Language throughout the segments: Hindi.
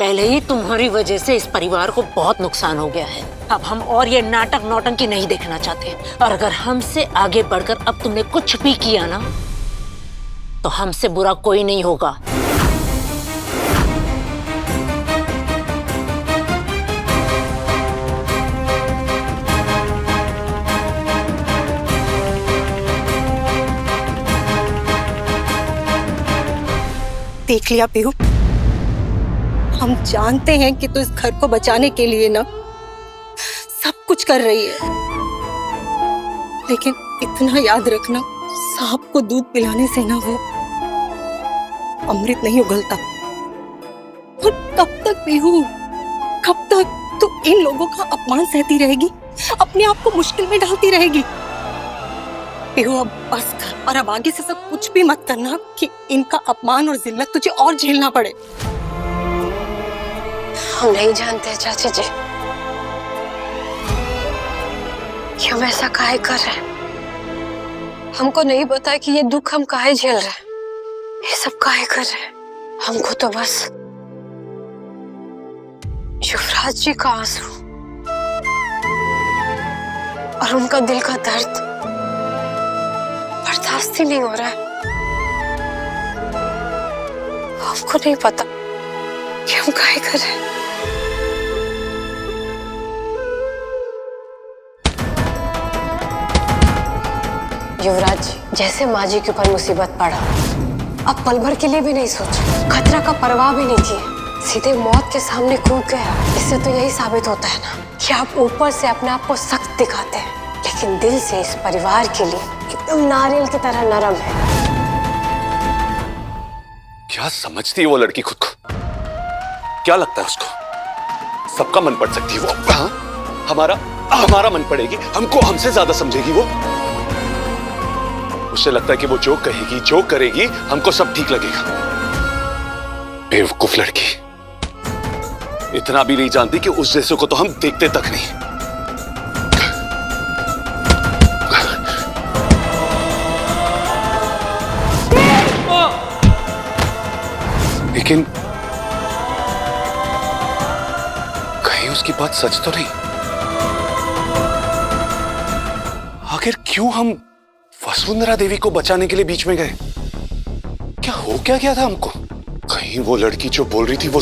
पहले ही तुम्हारी वजह से इस परिवार को बहुत नुकसान हो गया है। अब हम और ये नाटक नौटंकी नहीं देखना चाहते। और अगर हमसे आगे बढ़कर अब तुमने कुछ भी किया ना, तो हमसे बुरा कोई नहीं होगा। देख लिया पीहू, हम जानते हैं कि तू इस घर को बचाने के लिए ना सब कुछ कर रही है, लेकिन इतना याद रखना, सांप को दूध पिलाने से ना वो अमृत नहीं उगलता। और कब तक पीहू, कब तक तू इन लोगों का अपमान सहती रहेगी, अपने आप को मुश्किल में डालती रहेगी? पीहू अब बस कर, और अब आगे से सब कुछ भी मत करना कि इनका अपमान और जिल्लत तुझे और झेलना पड़े। हम नहीं जानते चाची जी, क्यों ऐसा काहे कर रहे हैं। हमको नहीं पता कि ये दुख हम काहे झेल रहे हैं, ये सब काहे कर रहे हैं। हमको तो बस युवराज जी का आंसू और उनका दिल का दर्द बर्दाश्त ही नहीं हो रहा है। हमको नहीं पता कि हम काहे कर रहे हैं। युवराज जी, जैसे माँ जी के ऊपर मुसीबत पड़ा, अब पल भर के लिए भी नहीं सोचा, खतरा का परवाह भी नहीं किया, सीधे मौत के सामने कूद गया। इससे तो यही साबित होता है ना कि आप ऊपर से अपने आप को सख्त दिखाते हैं, लेकिन दिल से इस परिवार के लिए एकदम नारियल की तरह नरम है। क्या समझती है वो लड़की खुद को? क्या लगता है उसको सबका मन पड़ सकती है वो? हाँ? हमारा मन पड़ेगी, हमको हमसे ज्यादा समझेगी वो। उसे लगता है कि वो जो कहेगी, जो करेगी, हमको सब ठीक लगेगा। बेवकूफ लड़की, इतना भी नहीं जानती कि उस जैसे को तो हम देखते तक नहीं। लेकिन कहीं उसकी बात सच तो नहीं? आखिर क्यों हम वसुंधरा देवी को बचाने के लिए बीच में गए? क्या गया था हमको? कहीं वो लड़की जो बोल रही थी वो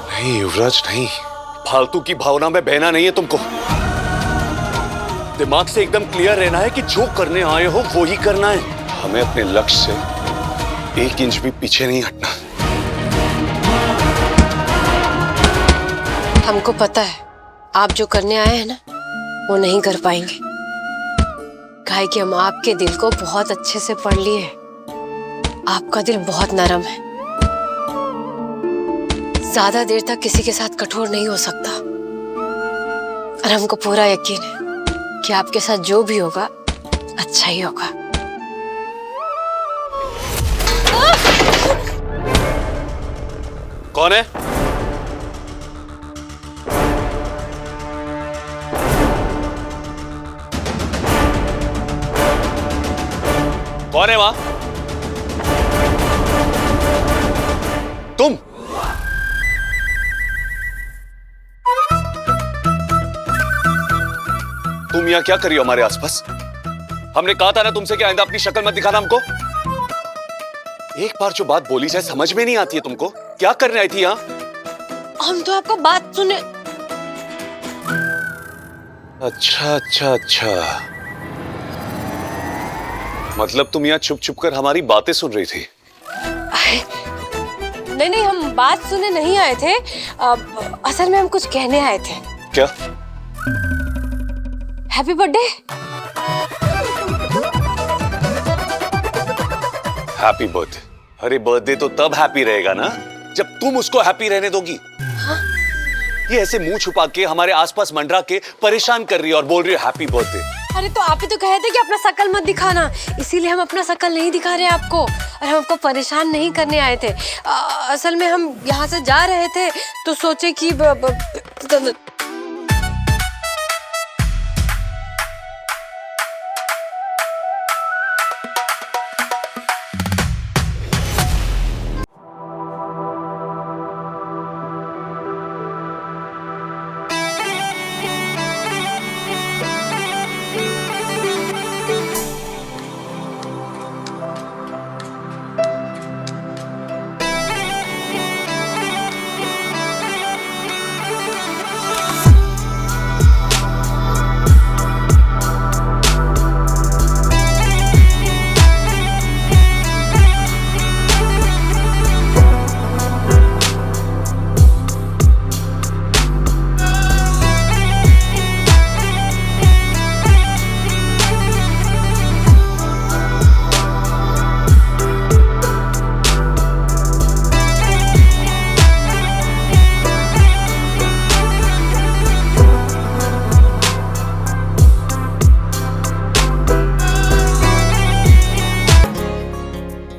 नहीं युवराज, नहीं, फालतू की भावना में बहना नहीं है तुमको। दिमाग से एकदम क्लियर रहना है कि जो करने आए हो वो ही करना है। हमें अपने लक्ष्य से 1 इंच भी पीछे नहीं हटना। हमको पता है आप जो करने आए हैं ना, वो नहीं कर पाएंगे, काहे कि हम आपके दिल को बहुत अच्छे से पढ़ लिए हैं। आपका दिल बहुत नरम है, ज्यादा देर तक किसी के साथ कठोर नहीं हो सकता। और हमको पूरा यकीन है कि आपके साथ जो भी होगा अच्छा ही होगा। कौन है? कौन है वहां? तुम? तुम यहाँ क्या कर रही हो हमारे आसपास? हमने कहा था ना तुमसे कि आइंदा अपनी शक्ल मत दिखाना हमको। एक बार जो बात बोली जाए समझ में नहीं आती है तुमको? क्या करने आई थी यहाँ? हम तो आपको बात सुने। अच्छा, मतलब तुम यहाँ छुप छुप कर हमारी बातें सुन रही थी? नहीं, हम बात सुने नहीं आए थे। असल में हम कुछ कहने आए थे। क्या? Happy birthday. Happy birthday? अरे बर्थडे तो तब हैप्पी रहेगा ना जब तुम उसको हैप्पी रहने दोगी। हाँ? ये ऐसे मुंह छुपा के हमारे आसपास मंडरा के परेशान कर रही है और बोल रही है हैप्पी बर्थडे। अरे तो आप ही तो कहे थे कि अपना शकल मत दिखाना, इसीलिए हम अपना शकल नहीं दिखा रहे आपको, और हम आपको परेशान नहीं करने आए थे। असल में हम यहाँ से जा रहे थे तो सोचे कि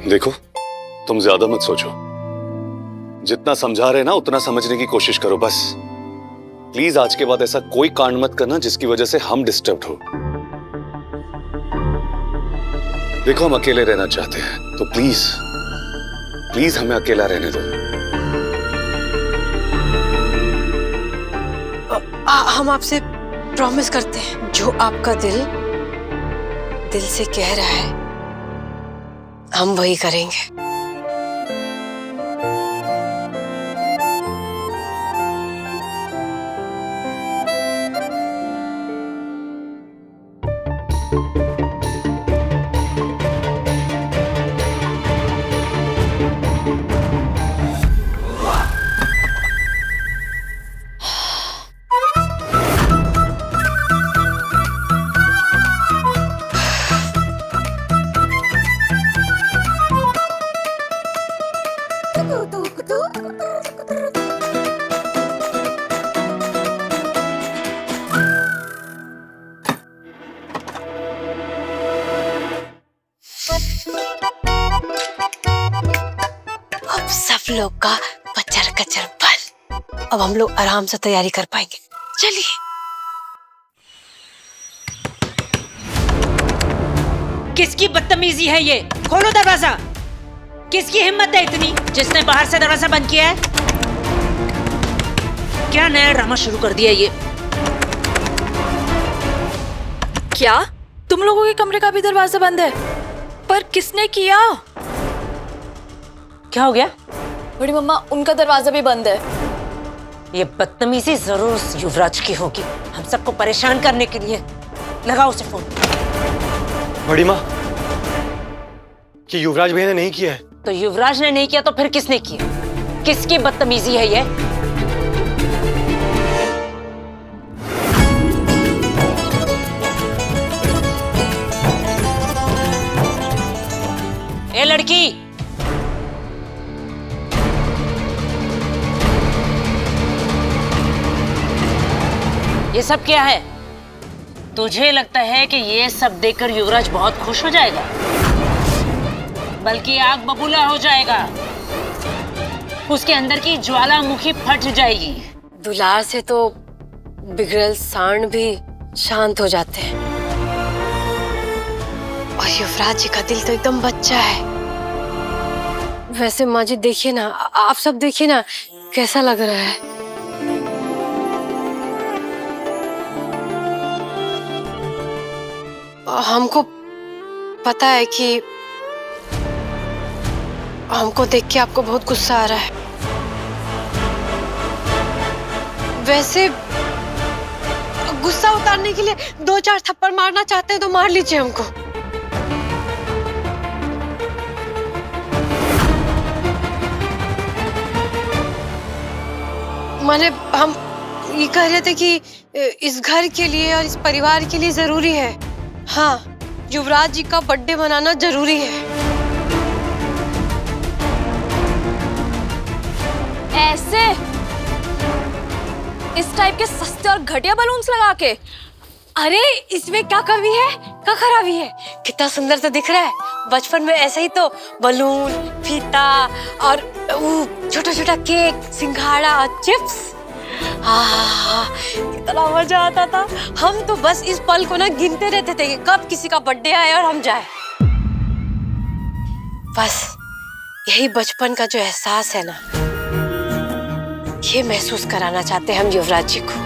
देखो, तुम ज्यादा मत सोचो। जितना समझा रहे ना उतना समझने की कोशिश करो बस। प्लीज आज के बाद ऐसा कोई कांड मत करना जिसकी वजह से हम डिस्टर्ब हो। देखो, हम अकेले रहना चाहते हैं, तो प्लीज प्लीज हमें अकेला रहने दो। हम आपसे प्रॉमिस करते हैं, जो आपका दिल से कह रहा है हम वही करेंगे। अब सब लोग का कचर कचर बंद। अब हम लोग आराम से तैयारी कर पाएंगे। चलिए। किसकी बदतमीजी है ये? खोलो दरवाजा। किसकी हिम्मत है इतनी जिसने बाहर से दरवाजा बंद किया है? क्या नया ड्रामा शुरू कर दिया ये? क्या तुम लोगों के कमरे का भी दरवाजा बंद है? पर किसने किया? क्या हो गया? बड़ी मम्मा, उनका दरवाजा भी बंद है। ये बदतमीजी जरूर उस युवराज की होगी, हम सबको परेशान करने के लिए। लगाओ उसे फोन। बड़ी माँ, कि युवराज भैया ने नहीं किया है। तो युवराज ने नहीं किया तो फिर किसने किया? किसकी बदतमीजी है ये? ए लड़की, ये सब क्या है? तुझे लगता है कि ये सब देखकर युवराज बहुत खुश हो जाएगा? बल्कि आग बबूला हो जाएगा। उसके अंदर की ज्वालामुखी फट जाएगी। दुलार से तो बिगड़ल सांड भी शांत हो जाते हैं। और युवराज जी का दिल तो एकदम बच्चा है। वैसे माँ जी देखिए ना, आप सब देखिए ना, कैसा लग रहा है। हमको पता है कि हमको देख के आपको बहुत गुस्सा आ रहा है। वैसे गुस्सा उतारने के लिए 2-4 थप्पड़ मारना चाहते हैं तो मार लीजिए हमको। माने हम ये कह रहे थे कि इस घर के लिए और इस परिवार के लिए जरूरी है। हाँ, युवराज जी का बर्थडे मनाना जरूरी है। ऐसे इस टाइप के सस्ते और घटिया बलून्स लगा के? अरे इसमें क्या कमी है, क्या खराबी है? कितना सुंदर तो दिख रहा है। बचपन में ऐसे ही तो बलून, फीता और छोटा छोटा केक, सिंघाड़ा और चिप्स, कितना मजा आता था। हम तो बस इस पल को ना गिनते रहते थे कि कब किसी का बर्थडे आए और हम जाए। बस यही बचपन का जो एहसास है ना, ये महसूस कराना चाहते हैं हम युवराज जी को,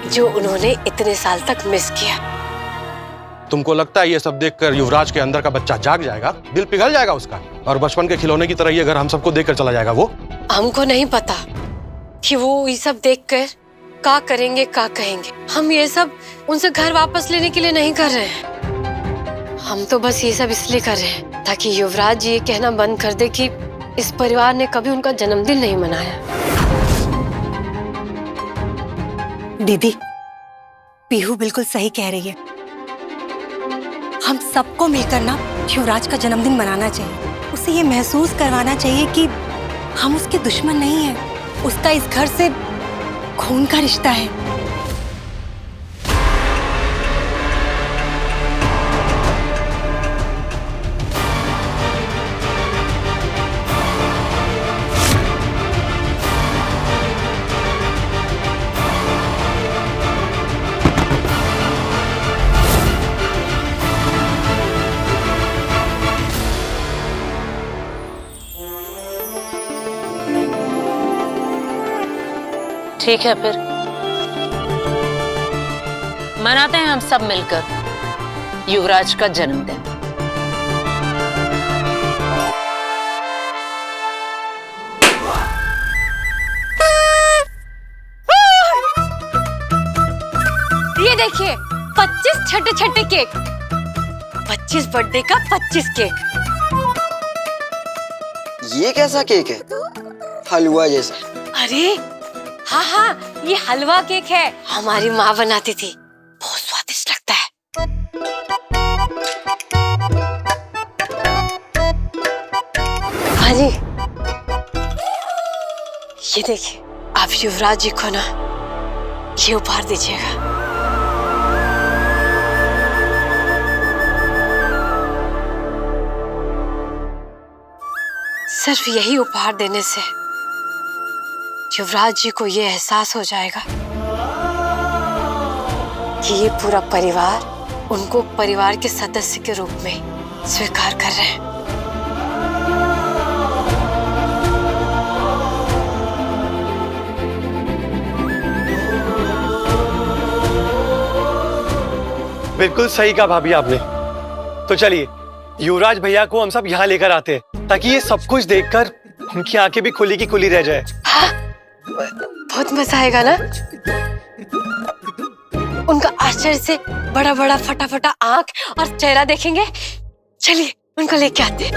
जो उन्होंने इतने साल तक मिस किया। तुमको लगता है ये सब देखकर युवराज के अंदर का बच्चा जाग जाएगा, दिल पिघल जाएगा उसका, और बचपन के खिलौने की तरह ये घर हम सबको देखकर चला जाएगा? वो हमको नहीं पता कि वो ये सब देखकर क्या करेंगे, क्या कहेंगे। हम ये सब उनसे घर वापस लेने के लिए नहीं कर रहे हैं। हम तो बस ये सब इसलिए कर रहे हैं ताकि युवराज जी ये कहना बंद कर दे कि इस परिवार ने कभी उनका जन्मदिन नहीं मनाया। दीदी, पीहू बिल्कुल सही कह रही है। हम सबको मिलकर ना युवराज का जन्मदिन मनाना चाहिए। उसे ये महसूस करवाना चाहिए कि हम उसके दुश्मन नहीं हैं। उसका इस घर से खून का रिश्ता है। ठीक है फिर मनाते हैं हम सब मिलकर युवराज का जन्मदिन। ये देखिए 25 छोटे छोटे केक, 25 बर्थडे का 25 केक। ये कैसा केक है? हलवा जैसा। अरे हाँ हाँ, ये हलवा केक है, हमारी माँ बनाती थी, बहुत स्वादिष्ट लगता है। भाजी ये देखिए, आप युवराज जी को ना ये उपहार दीजिएगा। सिर्फ यही उपहार देने से युवराज जी को ये एहसास हो जाएगा कि ये पूरा परिवार उनको परिवार के सदस्य के रूप में स्वीकार कर रहे हैं। बिल्कुल सही कहा भाभी आपने। तो चलिए युवराज भैया को हम सब यहाँ लेकर आते हैं ताकि ये सब कुछ देखकर उनकी आंखें भी खुली की खुली रह जाए। हाँ, बहुत मजा आएगा ना। उनका आश्चर्य से बड़ा बड़ा फटाफटा आंख और चेहरा देखेंगे। चलिए उनको लेके आते हैं।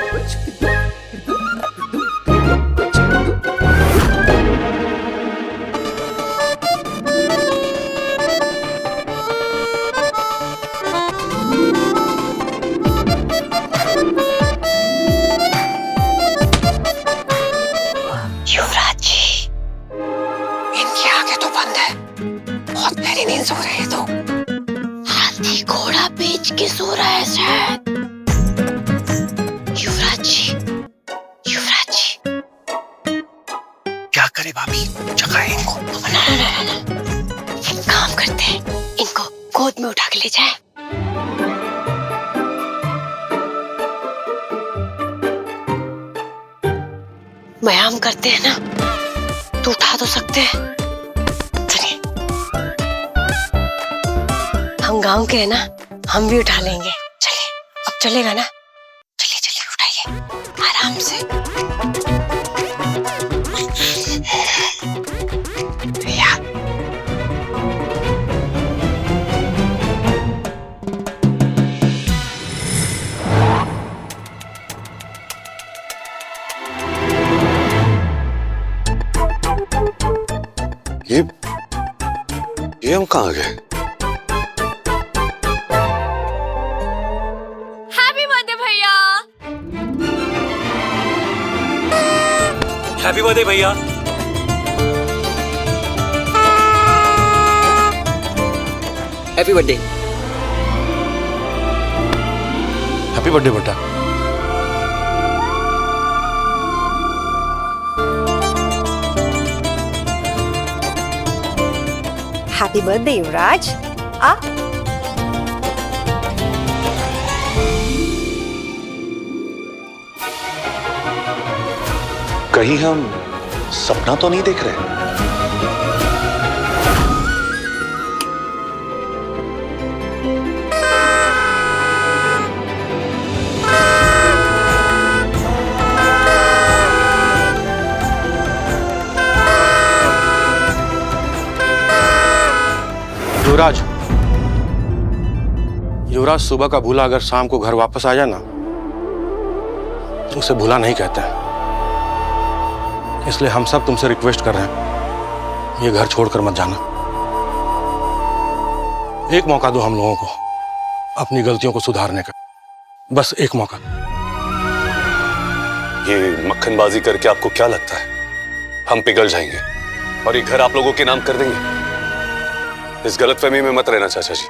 युवराज जी, इनकी आंखें तो बंद है, बहुत गहरी नींद सो रहे हैं। तो हाथी घोड़ा बेच के सो रहा है शायद। युवराज जी, युवराज जी, क्या करे भाभी, जगाए इनको। ना। एक काम करते हैं, इनको गोद में उठा के ले जाएं। व्यायाम करते हैं ना, तो उठा तो सकते हैं। चलिए, हम गांव के हैं ना, हम भी उठा लेंगे। चलिए, अब चलेगा ना? चलिए चलिए उठाइए आराम से। ये हम कहाँ गए? हैप्पी बर्थडे भैया। हैप्पी बर्थडे भैया। Happy birthday. हैप्पी बर्थडे बेटा। हैप्पी बर्थडे युवराज। आ कहीं हम सपना तो नहीं देख रहे? युवराज, युवराज सुबह का भूला अगर शाम को घर वापस आ जाए ना, तो उसे भूला नहीं कहते हैं। इसलिए हम सब तुमसे रिक्वेस्ट कर रहे हैं, ये घर छोड़कर मत जाना। एक मौका दो हम लोगों को अपनी गलतियों को सुधारने का, बस एक मौका। ये मक्खनबाजी करके आपको क्या लगता है हम पिघल जाएंगे और ये घर आप लोगों के नाम कर देंगे? इस गलतफहमी में मत रहना चाचा जी।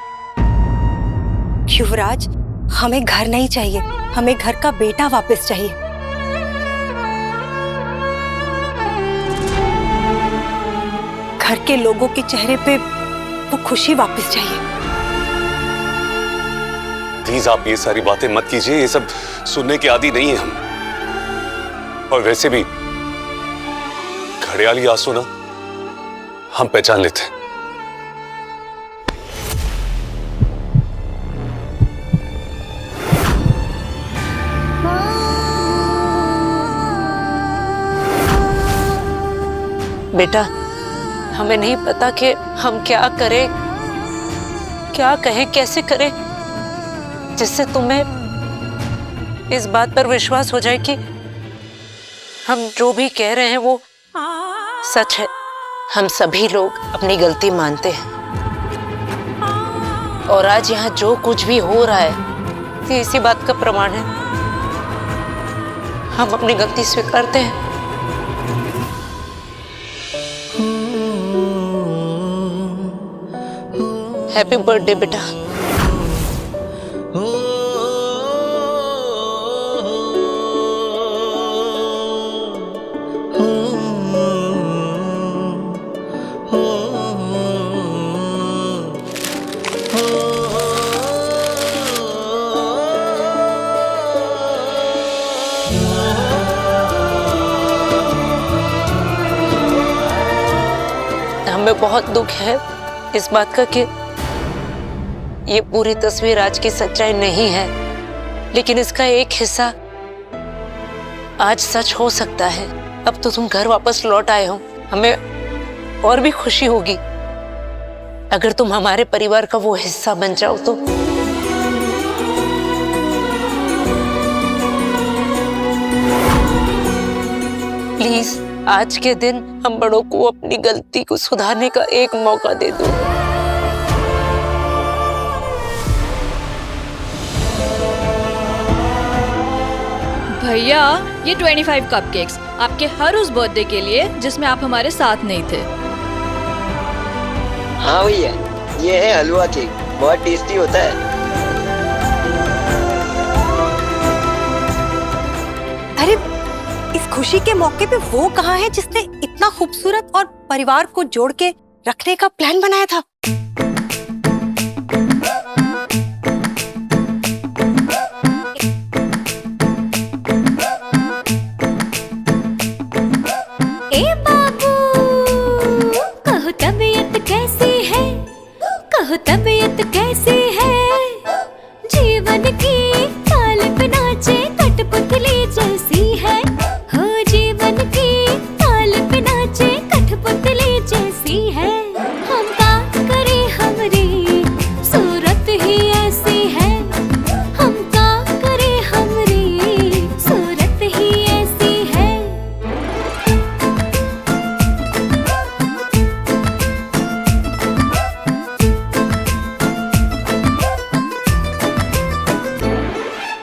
युवराज, हमें घर नहीं चाहिए, हमें घर का बेटा वापस चाहिए। घर के लोगों के चेहरे पे वो खुशी वापस चाहिए। प्लीज आप ये सारी बातें मत कीजिए, ये सब सुनने के आदी नहीं है हम। और वैसे भी घड़ियाली आंसू ना हम पहचान लेते हैं। बेटा, हमें नहीं पता कि हम क्या करें, क्या कहें, कैसे करें जिससे तुम्हें इस बात पर विश्वास हो जाए कि हम जो भी कह रहे हैं वो सच है। हम सभी लोग अपनी गलती मानते हैं और आज यहाँ जो कुछ भी हो रहा है ये इसी बात का प्रमाण है। हम अपनी गलती स्वीकारते हैं। हैप्पी बर्थडे बेटा। हमें बहुत दुख है इस बात का कि ये पूरी तस्वीर आज की सच्चाई नहीं है, लेकिन इसका एक हिस्सा आज सच हो सकता है। अब तो तुम घर वापस लौट आए हो, हमें और भी खुशी होगी अगर तुम हमारे परिवार का वो हिस्सा बन जाओ तो। प्लीज आज के दिन हम बड़ों को अपनी गलती को सुधारने का एक मौका दे दो। भैया, ये 25 कपकेक्स आपके हर उस बर्थडे के लिए जिसमें आप हमारे साथ नहीं थे। हाँ भैया, ये है हलवा केक, बहुत टेस्टी होता है। अरे इस खुशी के मौके पे वो कहाँ है जिसने इतना खूबसूरत और परिवार को जोड़ के रखने का प्लान बनाया था? ए बाबू, कहो तबीयत कैसी है, कहो तबीयत कैसी है, जीवन की ताल पे नाचे कठपुतली जैसी है, हो जीवन की ताल पे नाचे कठपुतली जैसी है। हम बात करें हमरी सूरत ही ऐसी है, हम का करें हमरी सूरत ही ऐसी है।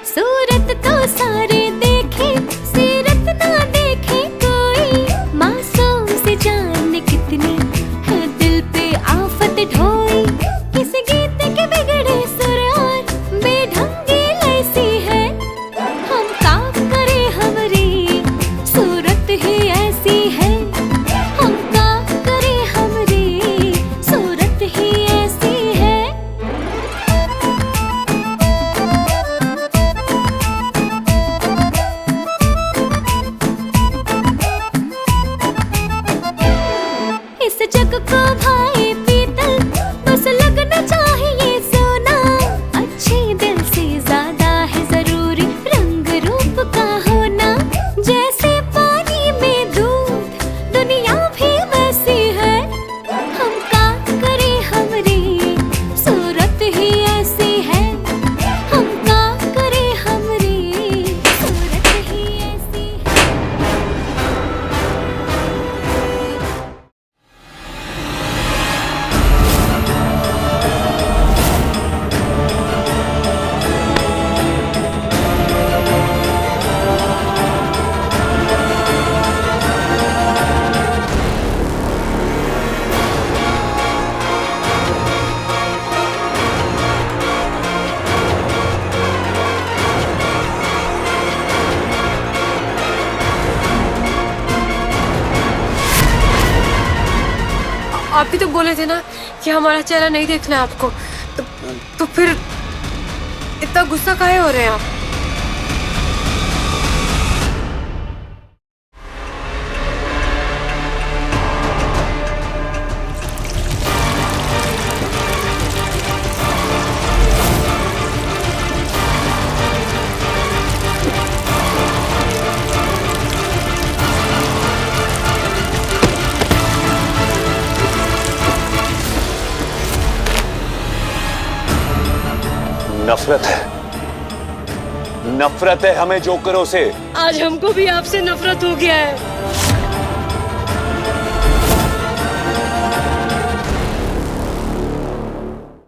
सूरत तो सारे देखे, सीरत ना देखे कोई, मासूम से जान कितनी है दिल पे आफत ढोई, किसी गीत के बिगड़े सुर और बेढंगी ऐसी है, हम का करें हमरी सूरत ही ऐसी है, हम का करें हमरी सूरत ही ऐसी है। इस जग को भाई पीतल, बस लगना चाहिए सोना, अच्छे दिल से ज्यादा है जरूरी रंग रूप का होना, जैसे पानी में दूध दुनिया भी वैसी है, हम का करें हमरी सूरत ही ऐसी है, हम का करें हमरी सूरत ही ऐसी है। आप भी तो बोले थे ना कि हमारा चेहरा नहीं देखना है आपको, तो फिर इतना गुस्सा काहे हो रहे हैं आप? नफरत है, नफरत है हमें जोकरों से। आज हमको भी आपसे नफरत हो गया है।